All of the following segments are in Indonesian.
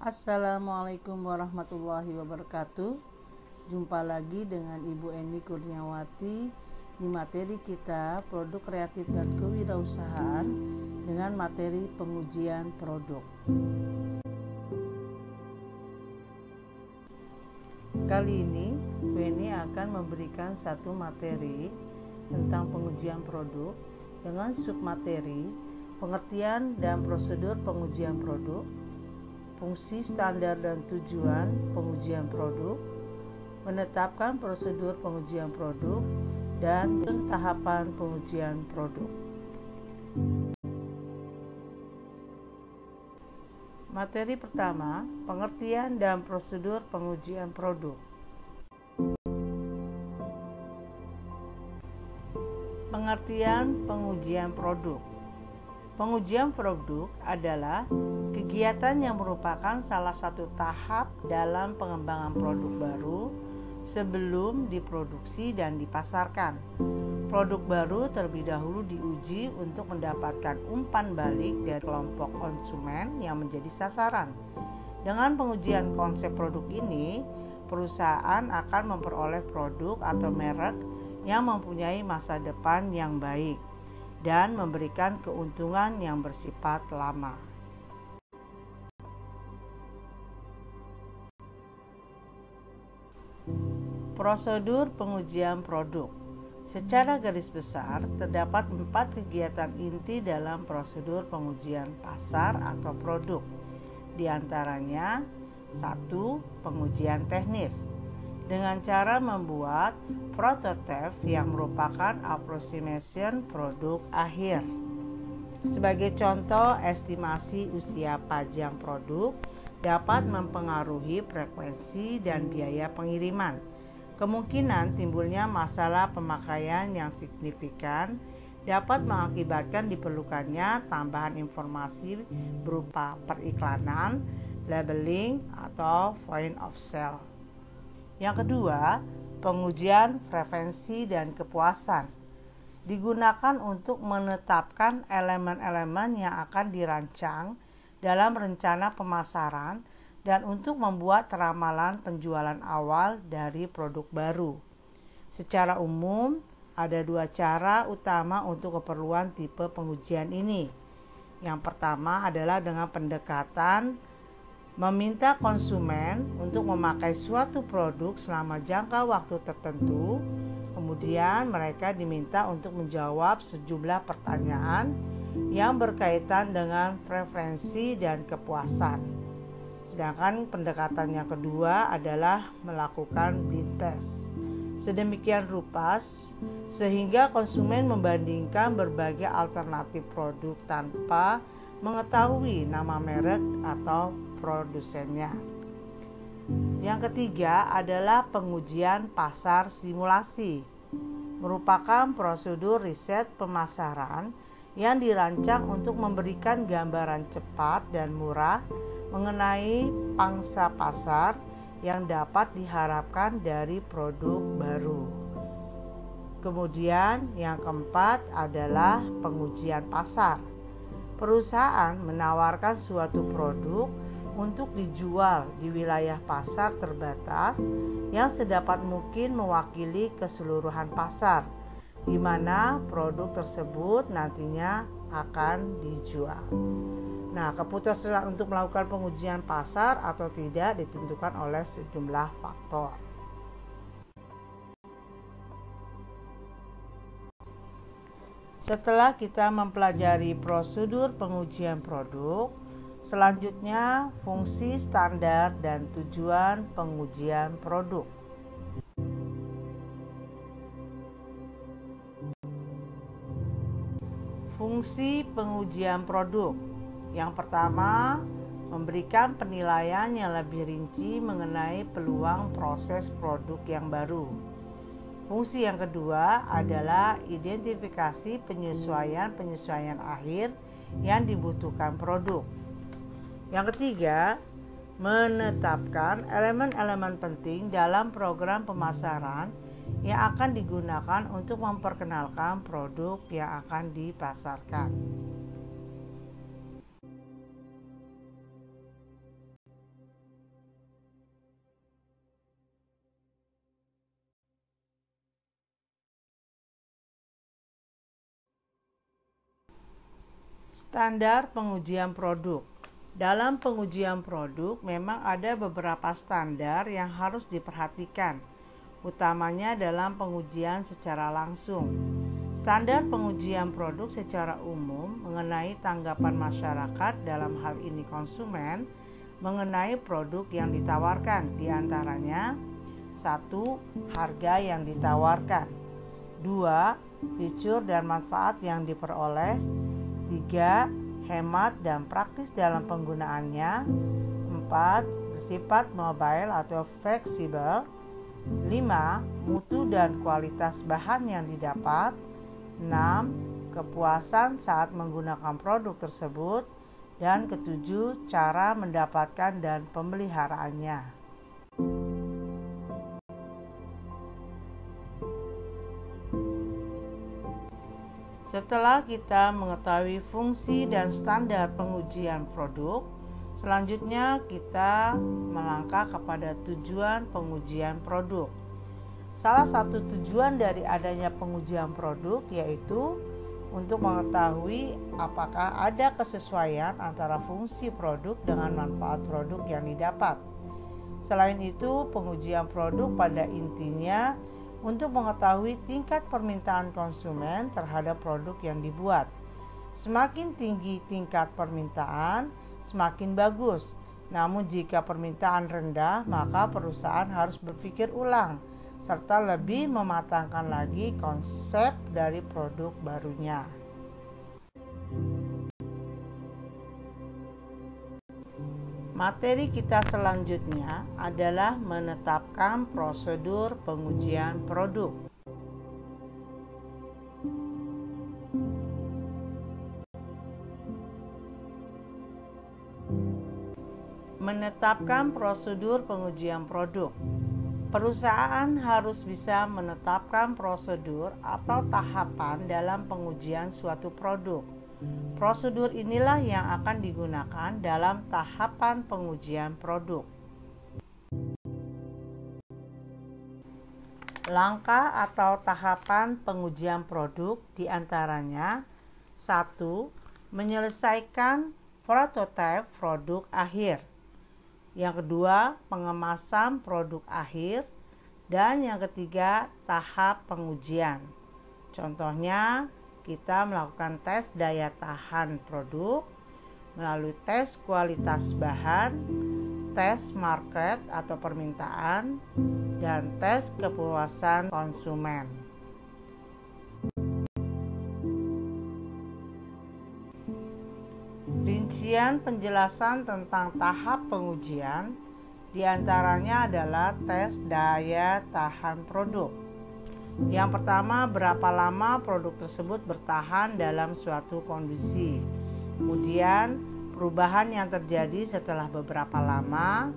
Assalamualaikum warahmatullahi wabarakatuh. Jumpa lagi dengan Ibu Eni Kurniawati di materi kita produk kreatif dan kewirausahaan dengan materi pengujian produk. Kali ini Bu Eni akan memberikan satu materi tentang pengujian produk dengan submateri pengertian dan prosedur pengujian produk, fungsi, standar, dan tujuan pengujian produk, menetapkan prosedur pengujian produk, dan tahapan pengujian produk. Materi pertama, pengertian dan prosedur pengujian produk. Pengertian pengujian produk. Pengujian produk adalah kegiatan yang merupakan salah satu tahap dalam pengembangan produk baru sebelum diproduksi dan dipasarkan. Produk baru terlebih dahulu diuji untuk mendapatkan umpan balik dari kelompok konsumen yang menjadi sasaran. Dengan pengujian konsep produk ini, perusahaan akan memperoleh produk atau merek yang mempunyai masa depan yang baik dan memberikan keuntungan yang bersifat lama. Prosedur pengujian produk. Secara garis besar, terdapat 4 kegiatan inti dalam prosedur pengujian pasar atau produk. Di antaranya, 1. Pengujian teknis dengan cara membuat prototipe yang merupakan approximation produk akhir. Sebagai contoh, estimasi usia pajang produk dapat mempengaruhi frekuensi dan biaya pengiriman. Kemungkinan timbulnya masalah pemakaian yang signifikan dapat mengakibatkan diperlukannya tambahan informasi berupa periklanan, labeling, atau point of sale. Yang kedua, pengujian frekuensi dan kepuasan digunakan untuk menetapkan elemen-elemen yang akan dirancang dalam rencana pemasaran dan untuk membuat ramalan penjualan awal dari produk baru. Secara umum, ada 2 cara utama untuk keperluan tipe pengujian ini. Yang pertama adalah dengan pendekatan meminta konsumen untuk memakai suatu produk selama jangka waktu tertentu. Kemudian mereka diminta untuk menjawab sejumlah pertanyaan yang berkaitan dengan preferensi dan kepuasan. Sedangkan pendekatan yang kedua adalah melakukan blind test. Sedemikian rupa sehingga konsumen membandingkan berbagai alternatif produk tanpa mengetahui nama merek atau produsennya. Yang ketiga adalah pengujian pasar simulasi, merupakan prosedur riset pemasaran yang dirancang untuk memberikan gambaran cepat dan murah mengenai pangsa pasar yang dapat diharapkan dari produk baru. Kemudian yang keempat adalah pengujian pasar. Perusahaan menawarkan suatu produk untuk dijual di wilayah pasar terbatas yang sedapat mungkin mewakili keseluruhan pasar, di mana produk tersebut nantinya akan dijual. Nah, keputusan untuk melakukan pengujian pasar atau tidak ditentukan oleh sejumlah faktor. Setelah kita mempelajari prosedur pengujian produk, selanjutnya fungsi, standar, dan tujuan pengujian produk. Fungsi pengujian produk. Yang pertama, memberikan penilaian yang lebih rinci mengenai peluang proses produk yang baru. Fungsi yang kedua adalah identifikasi penyesuaian akhir yang dibutuhkan produk. Yang ketiga, menetapkan elemen-elemen penting dalam program pemasaran yang akan digunakan untuk memperkenalkan produk yang akan dipasarkan. Standar pengujian produk. Dalam pengujian produk memang ada beberapa standar yang harus diperhatikan, utamanya dalam pengujian secara langsung. Standar pengujian produk secara umum mengenai tanggapan masyarakat, dalam hal ini konsumen, mengenai produk yang ditawarkan, diantaranya 1. Harga yang ditawarkan, 2. Fitur dan manfaat yang diperoleh, 3. Hemat dan praktis dalam penggunaannya, 4. Bersifat mobile atau fleksibel, 5. Mutu dan kualitas bahan yang didapat, 6. Kepuasan saat menggunakan produk tersebut, dan 7. Cara mendapatkan dan pemeliharaannya. Setelah kita mengetahui fungsi dan standar pengujian produk, selanjutnya kita melangkah kepada tujuan pengujian produk. Salah satu tujuan dari adanya pengujian produk yaitu untuk mengetahui apakah ada kesesuaian antara fungsi produk dengan manfaat produk yang didapat. Selain itu, pengujian produk pada intinya untuk mengetahui tingkat permintaan konsumen terhadap produk yang dibuat. Semakin tinggi tingkat permintaan, semakin bagus. Namun jika permintaan rendah, maka perusahaan harus berpikir ulang serta lebih mematangkan lagi konsep dari produk barunya. Materi kita selanjutnya adalah menetapkan prosedur pengujian produk. Menetapkan prosedur pengujian produk. Perusahaan harus bisa menetapkan prosedur atau tahapan dalam pengujian suatu produk. Prosedur inilah yang akan digunakan dalam tahapan pengujian produk. Langkah atau tahapan pengujian produk diantaranya 1. Menyelesaikan prototipe produk akhir. Yang kedua, pengemasan produk akhir. Dan yang ketiga, tahap pengujian. Contohnya, kita melakukan tes daya tahan produk melalui tes kualitas bahan, tes market atau permintaan, dan tes kepuasan konsumen. Rincian penjelasan tentang tahap pengujian diantaranya adalah tes daya tahan produk. Yang pertama, berapa lama produk tersebut bertahan dalam suatu kondisi. Kemudian, perubahan yang terjadi setelah beberapa lama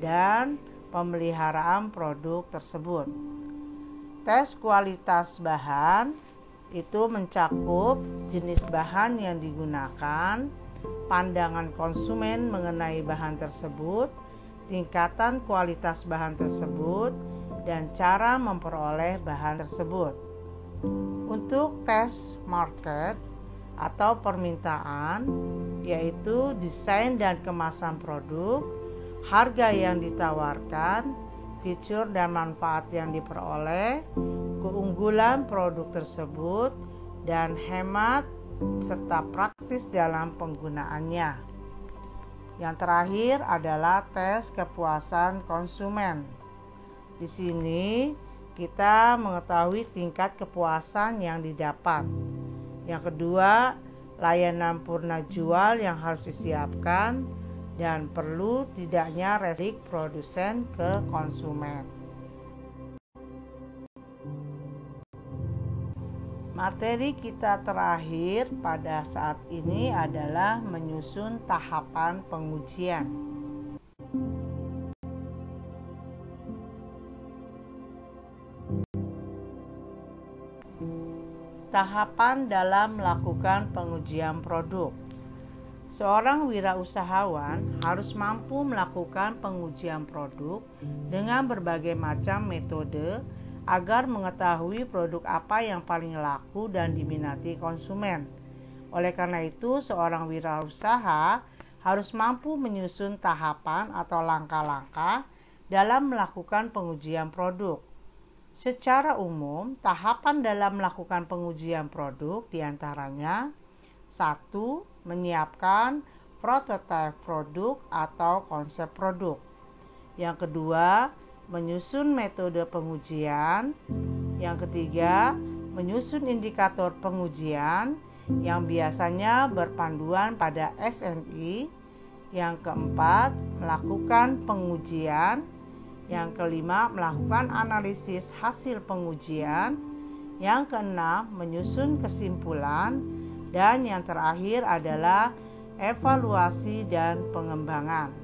dan pemeliharaan produk tersebut. Tes kualitas bahan itu mencakup jenis bahan yang digunakan, pandangan konsumen mengenai bahan tersebut, tingkatan kualitas bahan tersebut, dan cara memperoleh bahan tersebut. Untuk tes market atau permintaan, yaitu desain dan kemasan produk, harga yang ditawarkan, fitur dan manfaat yang diperoleh, keunggulan produk tersebut, dan hemat serta praktis dalam penggunaannya. Yang terakhir adalah tes kepuasan konsumen. Di sini kita mengetahui tingkat kepuasan yang didapat. Yang kedua, layanan purna jual yang harus disiapkan dan perlu tidaknya resik produsen ke konsumen. Materi kita terakhir pada saat ini adalah menyusun tahapan pengujian. Tahapan dalam melakukan pengujian produk. Seorang wirausahawan harus mampu melakukan pengujian produk dengan berbagai macam metode agar mengetahui produk apa yang paling laku dan diminati konsumen. Oleh karena itu, seorang wirausaha harus mampu menyusun tahapan atau langkah-langkah dalam melakukan pengujian produk. Secara umum, tahapan dalam melakukan pengujian produk diantaranya: 1. Menyiapkan prototipe produk atau konsep produk. Yang kedua, menyusun metode pengujian. Yang ketiga, menyusun indikator pengujian yang biasanya berpanduan pada SNI. Yang keempat, melakukan pengujian. Yang kelima, melakukan analisis hasil pengujian. Yang keenam, menyusun kesimpulan. Dan yang terakhir adalah evaluasi dan pengembangan.